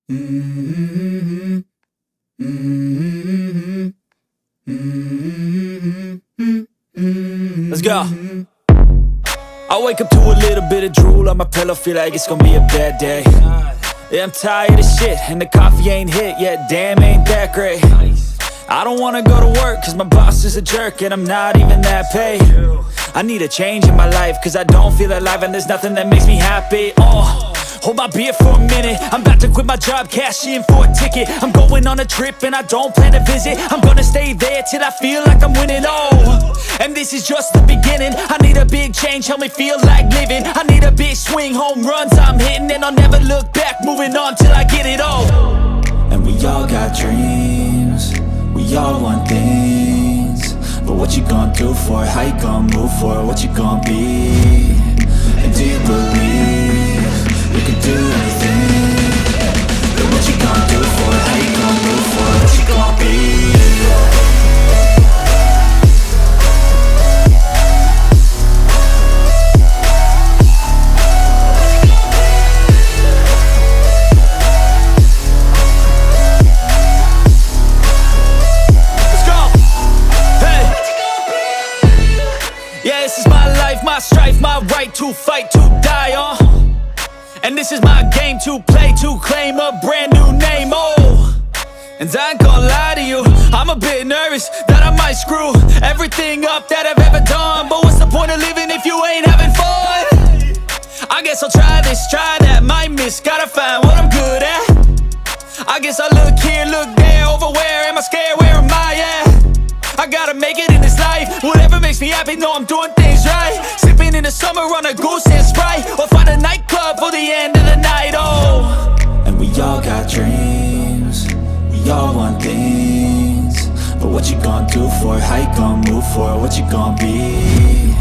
Mm-hmm. Mm-hmm. Mm-hmm. Let's go. I wake up to a little bit of drool on my pillow, feel like it's gonna be a bad day. Yeah, I'm tired of shit, and the coffee ain't hit yet, damn, ain't that great. I don't wanna go to work, cause my boss is a jerk, and I'm not even that paid. I need a change in my life, cause I don't feel alive, and there's nothing that makes me happy. Hold my beer for a minute, I'm about to quit my job, cash in for a ticket. I'm going on a trip and I don't plan to visit. I'm gonna stay there till I feel like I'm winning, and this is just the beginning. I need a big change, help me feel like living. I need a big swing, home runs I'm hitting, and I'll never look back, moving on till I get it all. And we all got dreams, we all want things, but what you gonna do for it? How you gonna move for it? What you gonna be? And do you believe you can do anything? But what you gonna do for it? How you gonna move for it? What you gonna be? Let's go! Hey! Yeah, this is my life, my strife, my right to fight, to die on. And this is my game to play, to claim a brand new name, And I ain't gonna lie to you, I'm a bit nervous that I might screw everything up that I've ever done. But what's the point of living if you ain't having fun? I guess I'll try this, try that, might miss, gotta find what I'm good at. I guess I look here, look there, over where am I scared, where am I at? I gotta make it in this life, whatever makes me happy, know I'm doing things right. Sipping in the summer on a goose and Sprite, or find a nightclub for the end of the night, And we all got dreams, we all want things, but what you gonna do for it? How you gonna move for it? What you gonna be?